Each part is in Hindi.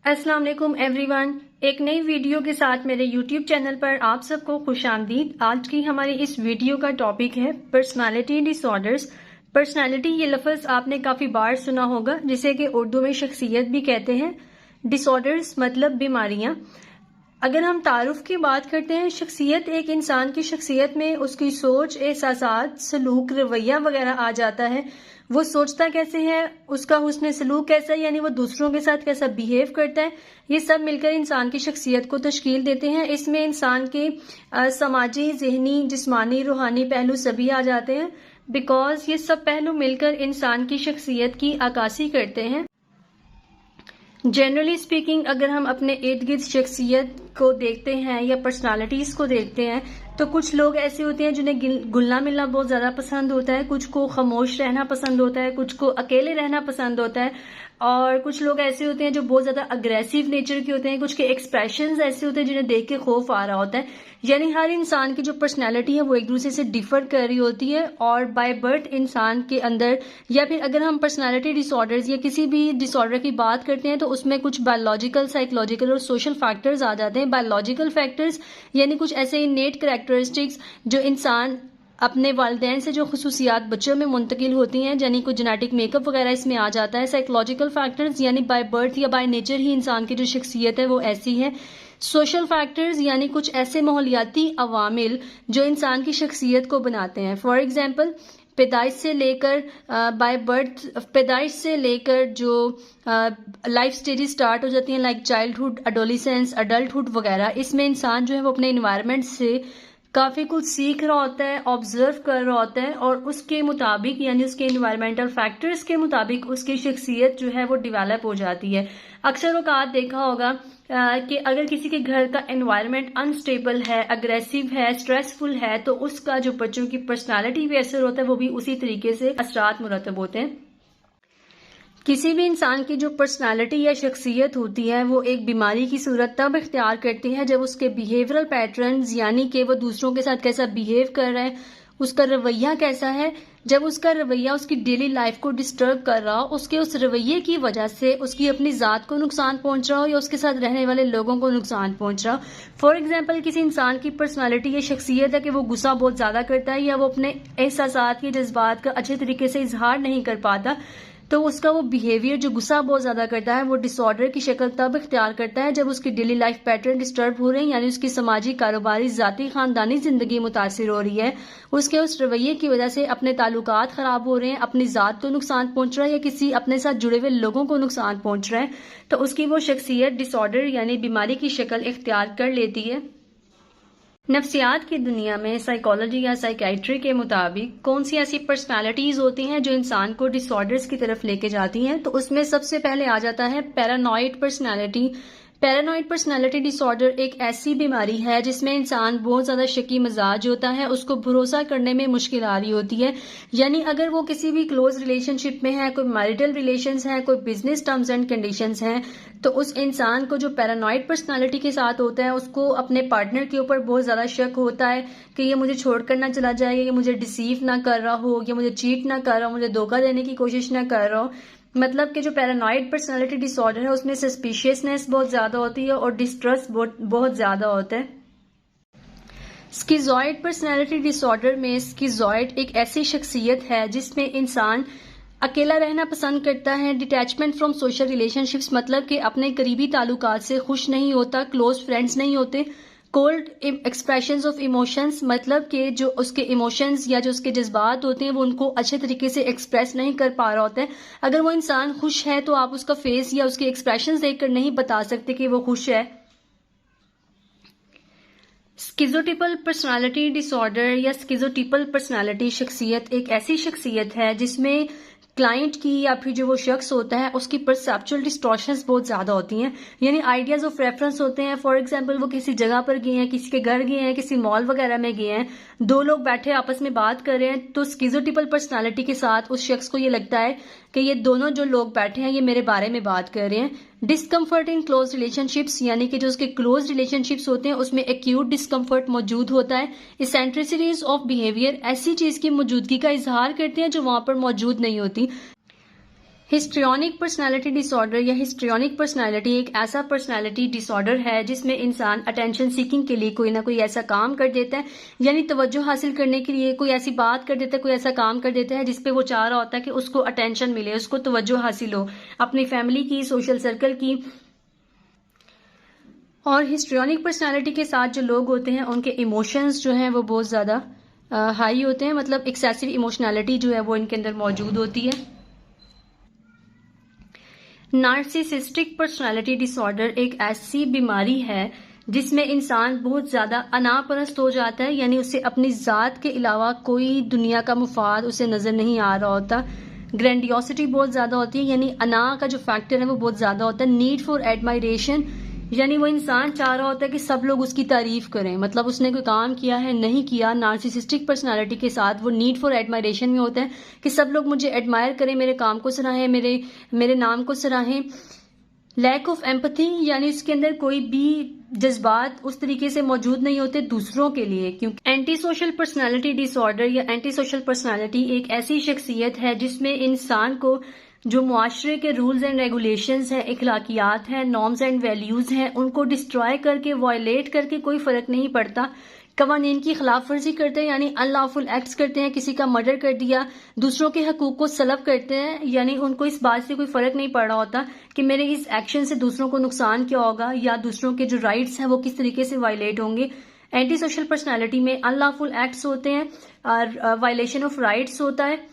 अस्सलाम वालेकुम एवरीवन। एक नई वीडियो के साथ मेरे यूट्यूब चैनल पर आप सबको खुशामदीद। आज की हमारी इस वीडियो का टॉपिक है पर्सनालिटी डिसऑर्डर्स। पर्सनालिटी ये लफ्ज़ आपने काफ़ी बार सुना होगा, जिसे कि उर्दू में शख्सियत भी कहते हैं। डिसऑर्डर्स मतलब बीमारियां। अगर हम तारुफ की बात करते हैं, शख्सियत एक इंसान की शख्सियत में उसकी सोच, एहसासात, सलूक, रवैया वगैरह आ जाता है। वो सोचता कैसे है, उसका हुस्न सलूक कैसा है, यानी वो दूसरों के साथ कैसा बिहेव करता है, ये सब मिलकर इंसान की शख्सियत को तश्कील देते हैं। इसमें इंसान के समाजी, जहनी, जिस्मानी, रूहानी पहलू सभी आ जाते हैं, बिकॉज ये सब पहलू मिलकर इंसान की शख्सियत की अक्कासी करते हैं। जनरली स्पीकिंग, अगर हम अपने इर्द गिर्द शख्सियत को देखते हैं या पर्सनालिटीज को देखते हैं, तो कुछ लोग ऐसे होते हैं जिन्हें घुलना मिलना बहुत ज्यादा पसंद होता है, कुछ को खामोश रहना पसंद होता है, कुछ को अकेले रहना पसंद होता है, और कुछ लोग ऐसे होते हैं जो बहुत ज्यादा अग्रेसिव नेचर के होते हैं, कुछ के एक्सप्रेशंस ऐसे होते हैं जिन्हें देख के खौफ आ रहा होता है। यानी हर इंसान की जो पर्सनैलिटी है वो एक दूसरे से डिफर कर रही होती है, और बाय बर्थ इंसान के अंदर, या फिर अगर हम पर्सनैलिटी डिसऑर्डर्स या किसी भी डिसऑर्डर की बात करते हैं तो उसमें कुछ बायोलॉजिकल, साइकोलॉजिकल और सोशल फैक्टर्स आ जाते हैं। बायोलॉजिकल फैक्टर्स यानी कुछ ऐसे इनेट करैक्टरिस्टिक्स जो इंसान अपने वालिदैन से जो खसूसियात बच्चों में मुंतकिल होती हैं, यानी कोई जेनेटिक मेकअप वगैरह इसमें आ जाता है। साइकोलॉजिकल फैक्टर्स यानी बाय बर्थ या बाय नेचर ही इंसान की जो शख्सियत है वो ऐसी है। सोशल फैक्टर्स यानी कुछ ऐसे माहौलियाती अवामिल जो इंसान की शख्सियत को बनाते हैं। फॉर एग्जाम्पल, पैदाइश से लेकर बाय बर्थ, पैदाइश से लेकर जो लाइफ स्टेजेस स्टार्ट हो जाती हैं, लाइक चाइल्डहुड, एडोलिसेंस, अडल्टहुड वगैरह, इसमें इंसान जो है वो अपने इन्वायरमेंट से काफी कुछ सीख रहा होता है, ऑब्जर्व कर रहा होता है, और उसके मुताबिक यानी उसके इन्वायरमेंटल फैक्टर्स के मुताबिक उसकी शख्सियत जो है वो डिवेलप हो जाती है। अक्सर औकात देखा होगा कि अगर किसी के घर का एनवायरनमेंट अनस्टेबल है, अग्रेसिव है, स्ट्रेसफुल है, तो उसका जो बच्चों की पर्सनालिटी पे असर होता है वो भी उसी तरीके से असरात मुरतब होते हैं। किसी भी इंसान की जो पर्सनालिटी या शख्सियत होती है वो एक बीमारी की सूरत तब इख्तियार करती है जब उसके बिहेवियरल पैटर्न्स, यानी कि वो दूसरों के साथ कैसा बिहेव कर रहा है, उसका रवैया कैसा है, जब उसका रवैया उसकी डेली लाइफ को डिस्टर्ब कर रहा हो, उसके उस रवैये की वजह से उसकी अपनी ज़ात को नुकसान पहुंच रहा हो या उसके साथ रहने वाले लोगों को नुकसान पहुंच रहा हो। फॉर एग्जाम्पल, किसी इंसान की पर्सनालिटी या शख्सियत है कि वो गुस्सा बहुत ज़्यादा करता है या वो अपने एहसासात या जज्बात का अच्छे तरीके से इजहार नहीं कर पाता, तो उसका वो बिहेवियर जो गुस्सा बहुत ज्यादा करता है वो डिसऑर्डर की शक्ल तब इख्तियार करता है जब उसकी डेली लाइफ पैटर्न डिस्टर्ब हो रहे हैं, यानी उसकी समाजी, कारोबारी, जाती, खानदानी जिंदगी मुतासिर हो रही है, उसके उस रवैये की वजह से अपने ताल्लुकात खराब हो रहे हैं, अपनी जात को नुकसान पहुंच रहा है या किसी अपने साथ जुड़े हुए लोगों को नुकसान पहुंच रहा है, तो उसकी वो शख्सियत डिसऑर्डर यानी बीमारी की शक्ल इख्तियार कर लेती है। नफ्सियात की दुनिया में साइकोलॉजी या साइकेट्री के मुताबिक कौन सी ऐसी पर्सनालिटीज होती हैं जो इंसान को डिसऑर्डर्स की तरफ लेके जाती हैं, तो उसमें सबसे पहले आ जाता है paranoid personality. Paranoid personality disorder एक ऐसी बीमारी है जिसमें इंसान बहुत ज्यादा शकी मिजाज होता है, उसको भरोसा करने में मुश्किल आ रही होती है। यानी अगर वो किसी भी क्लोज रिलेशनशिप में है, कोई मैरिटल रिलेशंस है, कोई बिजनेस टर्म्स एंड कंडीशंस हैं, तो उस इंसान को जो पैरानॉइड पर्सनालिटी के साथ होता है उसको अपने पार्टनर के ऊपर बहुत ज्यादा शक होता है कि ये मुझे छोड़कर ना चला जाए, ये मुझे डिसीव ना कर रहा हो, ये मुझे चीट ना कर रहा हो, मुझे धोखा देने की कोशिश ना कर रहा हो। मतलब कि जो पैरानॉइड पर्सनालिटी डिसऑर्डर है उसमें सस्पिशियसनेस बहुत ज्यादा होती है और डिस्ट्रस्ट बहुत ज्यादा होता है। स्किज़ॉइड पर्सनालिटी डिसऑर्डर में स्किज़ॉइड एक ऐसी शख्सियत है जिसमें इंसान अकेला रहना पसंद करता है, डिटैचमेंट फ्रॉम सोशल रिलेशनशिप्स, मतलब कि अपने करीबी ताल्लुकात से खुश नहीं होता, क्लोज फ्रेंड्स नहीं होते, कोल्ड एक्सप्रेशंस ऑफ इमोशंस, मतलब कि जो उसके इमोशंस या जो उसके जज्बात होते हैं वो उनको अच्छे तरीके से एक्सप्रेस नहीं कर पा रहा होता है। अगर वो इंसान खुश है तो आप उसका फेस या उसके एक्सप्रेशंस देखकर नहीं बता सकते कि वो खुश है। स्किज़ोटिपल पर्सनालिटी डिसऑर्डर या स्किज़ोटिपल पर्सनालिटी शख्सियत एक ऐसी शख्सियत है जिसमें क्लाइंट की या फिर जो वो शख्स होता है उसकी परसेप्चुअल डिस्टॉर्शंस बहुत ज्यादा होती हैं, यानी आइडियाज ऑफ रेफरेंस होते हैं। फॉर एग्जांपल, वो किसी जगह पर गए हैं, किसी के घर गए हैं, किसी मॉल वगैरह में गए हैं, दो लोग बैठे आपस में बात कर रहे हैं, तो स्किज़ोटिपल पर्सनालिटी के साथ उस शख्स को ये लगता है कि ये दोनों जो लोग बैठे हैं ये मेरे बारे में बात कर रहे हैं। डिस्कम्फर्ट इन क्लोज रिलेशनशिप्स, यानी कि जो उसके क्लोज रिलेशनशिप्स होते हैं उसमें एक्यूट डिस्कम्फर्ट मौजूद होता है। इसेंट्रिसिटीज ऑफ बिहेवियर ऐसी चीज की मौजूदगी का इजहार करते हैं जो वहां पर मौजूद नहीं होती। हिस्ट्रियोनिक पर्सनालिटी डिसऑर्डर या हिस्ट्रियोनिक पर्सनालिटी एक ऐसा पर्सनालिटी डिसऑर्डर है जिसमें इंसान अटेंशन सीकिंग के लिए कोई ना कोई ऐसा काम कर देता है, यानी तवज्जो हासिल करने के लिए कोई ऐसी बात कर देता है, कोई ऐसा काम कर देता है जिसपे वो चाह रहा होता है कि उसको अटेंशन मिले, उसको तवज्जो हासिल हो अपनी फैमिली की, सोशल सर्कल की। और हिस्ट्रियोनिक पर्सनालिटी के साथ जो लोग होते हैं उनके इमोशंस जो हैं वो बहुत ज़्यादा हाई होते हैं, मतलब एक्सेसिव इमोशनैलिटी जो है वो इनके अंदर मौजूद होती है। नार्सिसिस्टिक पर्सनालिटी डिसऑर्डर एक ऐसी बीमारी है जिसमें इंसान बहुत ज़्यादा अनापरस्त हो जाता है, यानी उसे अपनी ज़ात के अलावा कोई दुनिया का मुफाद उसे नज़र नहीं आ रहा होता। ग्रैंडियोसिटी बहुत ज़्यादा होती है, यानी अना का जो फैक्टर है वो बहुत ज़्यादा होता है। नीड फॉर एडमायरेशन, यानी वो इंसान चाह रहा होता है कि सब लोग उसकी तारीफ करें, मतलब उसने कोई काम किया है नहीं किया। नार्सिसिस्टिक पर्सनालिटी के साथ वो नीड फॉर एडमायरेशन में होता है कि सब लोग मुझे एडमायर करें, मेरे काम को सराहें, मेरे नाम को सराहें। लैक ऑफ एम्पैथी, यानी उसके अंदर कोई भी जज्बात उस तरीके से मौजूद नहीं होते दूसरों के लिए। क्योंकि एंटी सोशल पर्सनालिटी डिसऑर्डर या एंटी सोशल पर्सनालिटी एक ऐसी शख्सियत है जिसमें इंसान को जो मुआशरे के रूल्स एंड रेगुलेशंस हैं, इखलाकियात हैं, नॉर्म्स एंड वैल्यूज हैं, उनको डिस्ट्रॉय करके, वायलेट करके कोई फर्क नहीं पड़ता। कवानीन की खिलाफ वर्जी करते हैं, यानी अनलॉफुल एक्ट्स करते हैं, किसी का मर्डर कर दिया, दूसरों के हकूक को सलब करते हैं, यानी उनको इस बात से कोई फर्क नहीं पड़ रहा होता कि मेरे इस एक्शन से दूसरों को नुकसान क्या होगा या दूसरों के जो राइट्स हैं वो किस तरीके से वायलेट होंगे। एंटी सोशल पर्सनैलिटी में अनलॉफुल एक्ट्स होते हैं और वायलेशन ऑफ राइट्स होता है।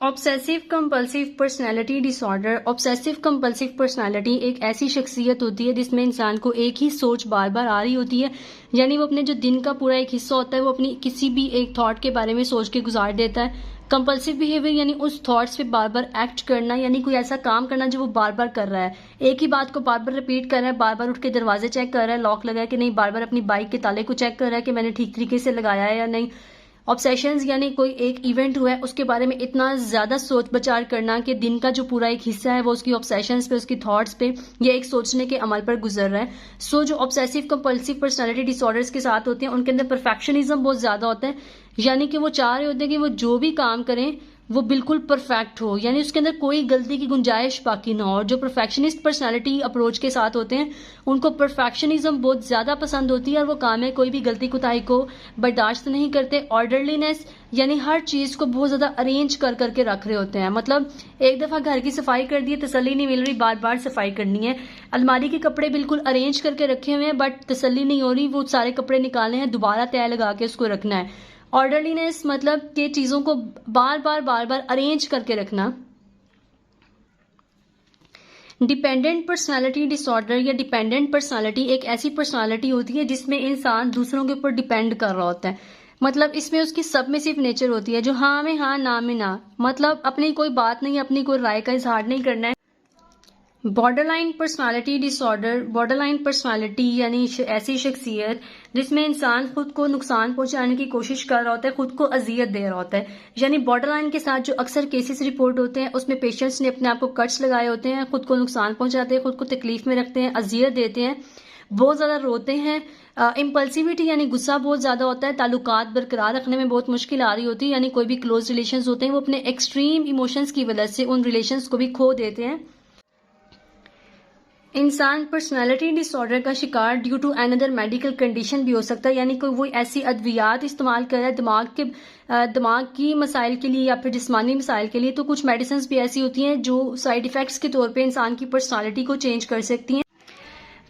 Obsessive compulsive personality disorder. Obsessive compulsive personality एक ऐसी शख्सियत होती है जिसमें इंसान को एक ही सोच बार बार आ रही होती है, यानी वो अपने जो दिन का पूरा एक हिस्सा होता है वो अपनी किसी भी एक थॉट के बारे में सोच के गुजार देता है। कंपल्सिव बिहेवियर, यानी उस थॉट्स पे बार बार एक्ट करना, यानी कोई ऐसा काम करना जो वो बार बार कर रहा है, एक ही बात को बार बार रिपीट कर रहा है, बार बार उठ के दरवाजे चेक कर रहा है लॉक लगा है कि नहीं, बार बार अपनी बाइक के ताले को चेक कर रहा है कि मैंने ठीक तरीके से लगाया है या नहीं। ऑब्सेशंस, यानी कोई एक इवेंट हुआ है उसके बारे में इतना ज्यादा सोच विचार करना कि दिन का जो पूरा एक हिस्सा है वो उसकी ऑब्सेशंस पे, उसकी थॉट्स पे या एक सोचने के अमल पर गुजर रहा है। सो जो ऑब्सेसिव कंपल्सिव पर्सनालिटी डिसऑर्डर्स के साथ होते हैं उनके अंदर परफेक्शनिज्म बहुत ज्यादा होता है, यानी कि वो चाह रहे होते हैं कि वो जो भी काम करें वो बिल्कुल परफेक्ट हो, यानी उसके अंदर कोई गलती की गुंजाइश बाकी ना हो। और जो परफेक्शनिस्ट पर्सनालिटी अप्रोच के साथ होते हैं उनको परफेक्शनिज्म बहुत ज्यादा पसंद होती है और वो काम में कोई भी गलती कुताही को बर्दाश्त नहीं करते। ऑर्डरलीनेस, यानी हर चीज को बहुत ज्यादा अरेंज कर करके रख रहे होते हैं, मतलब एक दफा घर की सफाई कर दी, तसल्ली नहीं मिल रही, बार बार सफाई करनी है। अलमारी के कपड़े बिल्कुल अरेंज करके रखे हुए हैं बट तसल्ली नहीं हो रही, वो सारे कपड़े निकालने हैं, दोबारा तय लगा के उसको रखना है। ऑर्डरलीनेस मतलब कि चीजों को बार बार अरेंज करके रखना। डिपेंडेंट पर्सनालिटी डिसऑर्डर या डिपेंडेंट पर्सनालिटी एक ऐसी पर्सनालिटी होती है जिसमें इंसान दूसरों के ऊपर डिपेंड कर रहा होता है, मतलब इसमें उसकी सबमिसिव नेचर होती है, जो हाँ में हाँ ना में ना, मतलब अपनी कोई बात नहीं, अपनी कोई राय का इजहार नहीं करना है। Borderline personality disorder. Borderline personality यानी ऐसी शख्सियत जिसमें इंसान खुद को नुकसान पहुंचाने की कोशिश कर रहा होता है, खुद को अजियत दे रहा होता है। यानी बॉर्डरलाइन के साथ जो अक्सर केसेस रिपोर्ट होते हैं उसमें पेशेंट्स ने अपने आप को कट्स लगाए होते हैं, खुद को नुकसान पहुंचाते हैं, खुद को तकलीफ में रखते हैं, अजियत देते हैं, बहुत ज्यादा रोते हैं। इम्पल्सिविटी यानी गुस्सा बहुत ज्यादा होता है, ताल्लुकात बरकरार रखने में बहुत मुश्किल आ रही होती है, यानी कोई भी क्लोज रिलेशंस होते हैं वो अपने एक्सट्रीम इमोशंस की वजह से उन रिलेशंस को भी खो देते हैं। इंसान पर्सनालिटी डिसऑर्डर का शिकार due to another medical condition भी हो सकता है, यानी कोई वो ऐसी अद्वियात इस्तेमाल कर रहा है दिमाग की मसाइल के लिए या फिर जिस्मानी मसाइल के लिए। तो कुछ मेडिसिन भी ऐसी होती हैं जो साइड इफेक्ट्स के तौर पे इंसान की पर्सनालिटी को चेंज कर सकती हैं।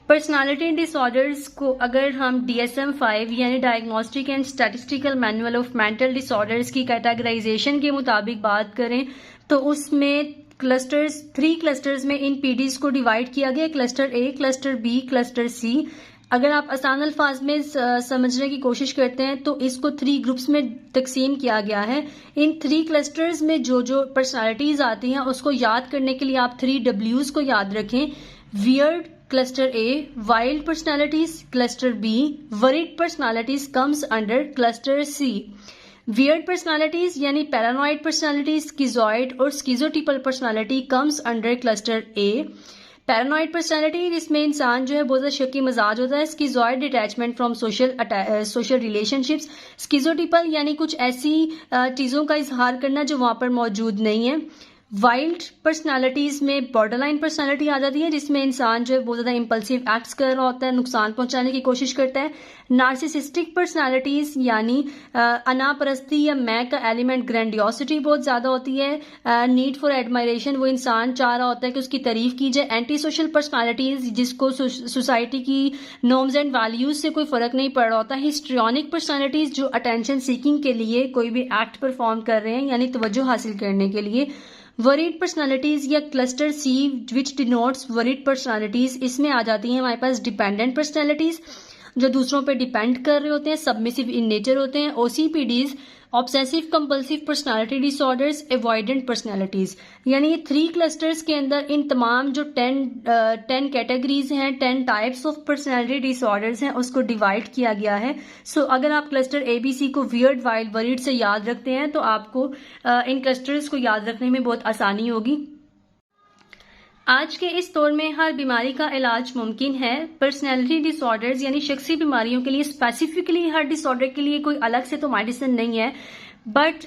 पर्सनालिटी डिसऑर्डर्स को अगर हम DSM-5 यानी diagnostic and statistical manual of mental disorders की कैटेगराइजेशन के मुताबिक बात करें तो उसमें क्लस्टर्स 3 क्लस्टर्स में इन PDs को डिवाइड किया गया, cluster A, cluster B, cluster C। अगर आप आसान अल्फाज में समझने की कोशिश करते हैं तो इसको 3 ग्रुप्स में तकसीम किया गया है। इन 3 क्लस्टर्स में जो जो पर्सनालिटीज आती हैं उसको याद करने के लिए आप 3 Ws को याद रखें। Weird cluster A, wild personalities cluster B, worried personalities comes under cluster C। Weird personalities यानी पैरानॉइड पर्सनालिटीज, स्किजॉइड और schizotypal personality comes under cluster A। Paranoid personality, जिसमें इंसान जो है बहुत ज़्यादा शक्की मजाज होता है। स्किज़ॉइड, डिटैचमेंट फ्रॉम सोशल रिलेशनशिप्स। स्किज़ोटिपल यानी कुछ ऐसी चीज़ों का इजहार करना जो वहाँ पर मौजूद नहीं है। वाइल्ड पर्सनालिटीज में बॉर्डरलाइन पर्सनालिटी आ जाती है, जिसमें इंसान जो है बहुत ज़्यादा इम्पल्सिव एक्ट्स कर रहा होता है, नुकसान पहुंचाने की कोशिश करता है। नार्सिसिस्टिक पर्सनालिटीज यानी अनापरस्ती या मैं का एलिमेंट, ग्रैंडियोसिटी बहुत ज़्यादा होती है। नीड फॉर एडमायरेशन, वो इंसान चाह रहा होता है कि उसकी तारीफ की जाए। एंटी सोशल पर्सनालिटीज, जिसको सोसाइटी की नॉर्म्स एंड वैल्यूज से कोई फर्क नहीं पड़ रहा होता। हिस्ट्रियोनिक पर्सनालिटीज, जो अटेंशन सीकिंग के लिए कोई भी एक्ट परफॉर्म कर रहे हैं यानी तवज्जो हासिल करने के लिए। वरीड पर्सनालिटीज या cluster C which denotes worried personalities, इसमें आ जाती हैं हमारे पास डिपेंडेंट पर्सनालिटीज, जो दूसरों पे डिपेंड कर रहे होते हैं, सबमिसिव इन नेचर होते हैं। OCPDs, obsessive compulsive personality disorders, avoidant personalities. यानी ये 3 क्लस्टर्स के अंदर इन तमाम जो 10 कैटेगरीज हैं, 10 टाइप्स ऑफ पर्सनालिटी डिसऑर्डर्स हैं, उसको डिवाइड किया गया है। सो अगर आप क्लस्टर ABC को वियर्ड, वाइल्ड, वरीड से याद रखते हैं तो आपको इन क्लस्टर्स को याद रखने में बहुत आसानी होगी। आज के इस दौर में हर बीमारी का इलाज मुमकिन है। पर्सनैलिटी डिसऑर्डर्स यानी शख्सी बीमारियों के लिए स्पेसिफिकली हर डिसऑर्डर के लिए कोई अलग से तो मेडिसिन नहीं है, बट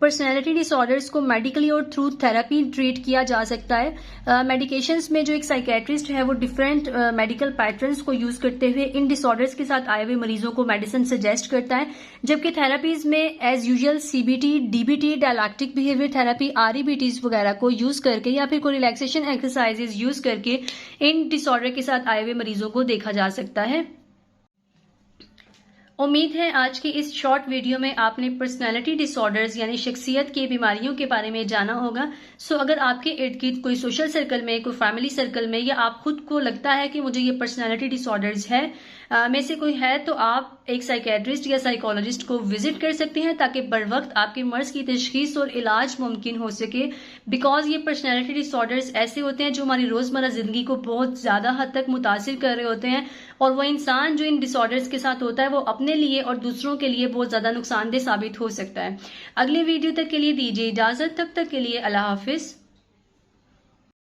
पर्सनैलिटी डिसऑर्डर्स को मेडिकली और थ्रू थेरेपी ट्रीट किया जा सकता है। मेडिकेशंस में जो एक साइकेट्रिस्ट है वो डिफरेंट मेडिकल पैटर्न्स को यूज करते हुए इन डिसऑर्डर्स के साथ आए हुए मरीजों को मेडिसिन सजेस्ट करता है, जबकि थेरेपीज में as usual CBT, DBT, dialectic behaviour therapy, REBTs वगैरह को यूज करके या फिर कोई रिलैक्सेशन एक्सरसाइजेज यूज करके इन डिसऑर्डर के साथ आए हुए मरीजों को देखा जा सकता है। उम्मीद है आज की इस शॉर्ट वीडियो में आपने पर्सनैलिटी डिसऑर्डर्स यानी शख्सियत की बीमारियों के बारे में जाना होगा। सो अगर आपके इर्द गिर्द कोई सोशल सर्कल में, कोई फैमिली सर्कल में, या आप खुद को लगता है कि मुझे ये पर्सनैलिटी डिसऑर्डर्स है में से कोई है, तो आप एक साइकेट्रिस्ट या साइकोलॉजिस्ट को विजिट कर सकते हैं ताकि बर वक्त आपके मर्ज की तशखीस और इलाज मुमकिन हो सके। बिकॉज ये पर्सनैलिटी डिसऑर्डर्स ऐसे होते हैं जो हमारी रोजमर्रा जिंदगी को बहुत ज्यादा हद तक मुतासिर कर रहे होते हैं, और वो इंसान जो इन डिसऑर्डर्स के साथ होता है वो अपने लिए और दूसरों के लिए बहुत ज्यादा नुकसानदेह साबित हो सकता है। अगले वीडियो तक के लिए दीजिए इजाजत, तब तक के लिए अल्लाह हाफिज।